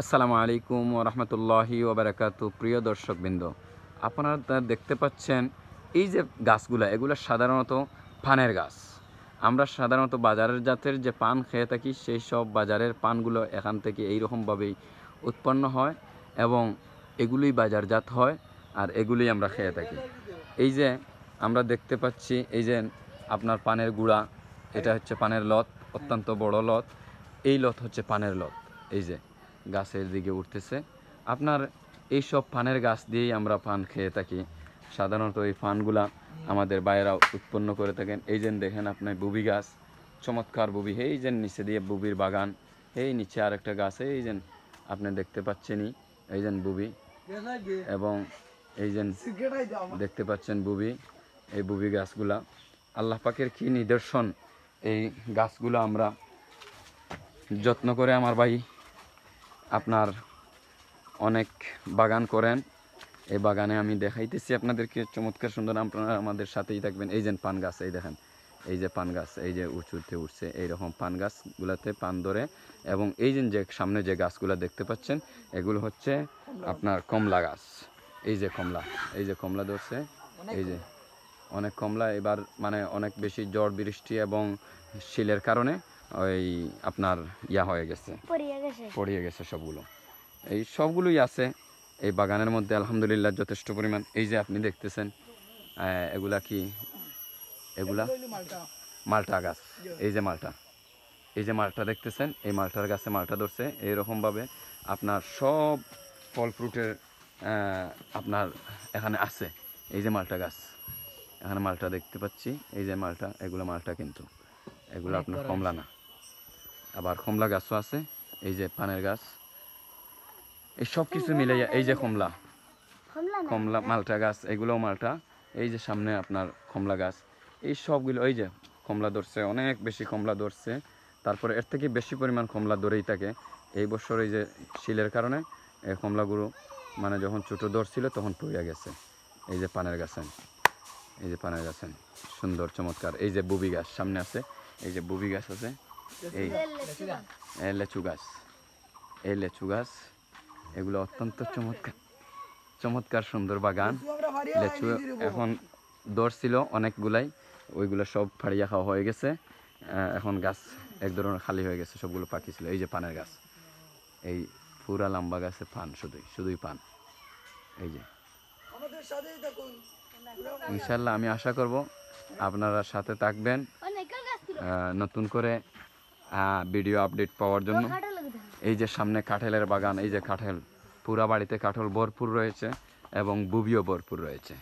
আসসালামু আলাইকুম ওরহমতুল্লাহি ওবারাকাতু। প্রিয় দর্শকবৃন্দ, আপনারা দেখতে পাচ্ছেন এই যে গাছগুলা, এগুলো সাধারণত পানের গাছ। আমরা সাধারণত বাজারের জাতের যে পান খেয়ে থাকি, সেই সব বাজারের পানগুলো এখান থেকে এইরকমভাবেই উৎপন্ন হয় এবং এগুলোই বাজারজাত হয়, আর এগুলোই আমরা খেয়ে থাকি। এই যে আমরা দেখতে পাচ্ছি, এই যে আপনার পানের গুঁড়া, এটা হচ্ছে পানের লত, অত্যন্ত বড় লত। এই লত হচ্ছে পানের লত। এই যে গাছের দিকে উঠতেছে আপনার, এই সব পানের গাছ দিয়েই আমরা পান খেয়ে থাকি। সাধারণত এই পানগুলা আমাদের বাইরা উৎপন্ন করে থাকেন। এই যে দেখেন আপনি বুবি গাছ, চমৎকার বুবি। এই যে নিচে দিয়ে বুবির বাগান, এই নিচে আরেকটা গাছ, এই যে আপনি দেখতে পাচ্ছেনই, এই যে বুবি, এবং এই যে দেখতে পাচ্ছেন বুবি। এই বুবি গাছগুলা আল্লাহ পাকের কি নিদর্শন! এই গাছগুলো আমরা যত্ন করে, আমার ভাই আপনার অনেক বাগান করেন। এই বাগানে আমি দেখাইতেছি আপনাদেরকে চমৎকার সুন্দর, আপনারা আমাদের সাথেই থাকবেন। এই যে পান গাছ, এই দেখেন, এই যে পান গাছ, এই যে উঁচুতে উঠছে, এইরকম পান গাছগুলোতে পান ধরে। এবং এই যে সামনে যে গাছগুলো দেখতে পাচ্ছেন, এগুলো হচ্ছে আপনার কমলা গাছ। এই যে কমলা, এই যে কমলা ধরছে, এই যে অনেক কমলা। এবার মানে অনেক বেশি ঝড় বৃষ্টি এবং শিলের কারণে ওই আপনার হয়ে গেছে, পড়িয়ে গেছে সবগুলো। এই সবগুলোই আছে এই বাগানের মধ্যে আলহামদুলিল্লাহ যথেষ্ট পরিমাণ। এই যে আপনি দেখতেছেন, এগুলা কি, এগুলা মালটা গাছ। এই যে মালটা, এই যে মালটা দেখতেছেন, এই মালটার গাছে মালটা ধরছে। এইরকমভাবে আপনার সব ফল ফ্রুটের আপনার এখানে আছে। এই যে মালটা গাছ, এখানে মালটা দেখতে পাচ্ছি, এই যে মালটা, এগুলো মালটা, কিন্তু এগুলো আপনার কমলা না। আবার কমলা গাছও আছে, এই যে পানের গাছ, এই সব কিছু মিলে এই যে কমলা, কমলা মালটা গাছ, এগুলোও মালটা। এই যে সামনে আপনার কমলা গাছ, এই সবগুলো এই যে কমলা ধরছে, অনেক বেশি কমলা ধরছে। তারপরে এর থেকে বেশি পরিমাণ কমলা ধরেই থাকে। এই বছর এই যে শিলের কারণে এই কমলাগুলো মানে যখন ছোটো ধরছিল তখন পড়ে গেছে। এই যে পানের গাছে, এই যে পানের গাছে সুন্দর চমৎকার। এই যে বুবি গাছ সামনে আছে, এই যে বুবি গাছ আছে, এই লেচু গাছ, এই লেচু গাছ, এগুলো অত্যন্ত চমৎকার চমৎকার সুন্দর বাগান। লেচু এখন ধরছিল অনেকগুলাই, ওইগুলো সব ফাড়িয়া খাওয়া হয়ে গেছে। এখন গাছ এক ধরনের খালি হয়ে গেছে, সবগুলো পাখি ছিল। এই যে পানের গাছ, এই পুরা লম্বা গাছে পান, শুধুই পান। এই যে ইনশাল্লাহ আমি আশা করব আপনারা সাথে থাকবেন নতুন করে ভিডিও আপডেট পাওয়ার জন্য। এই যে সামনে কাঁঠালের বাগান, এই যে কাঁঠাল, পুরা বাড়িতে কাঁঠাল ভরপুর রয়েছে এবং বুবিও ভরপুর রয়েছে।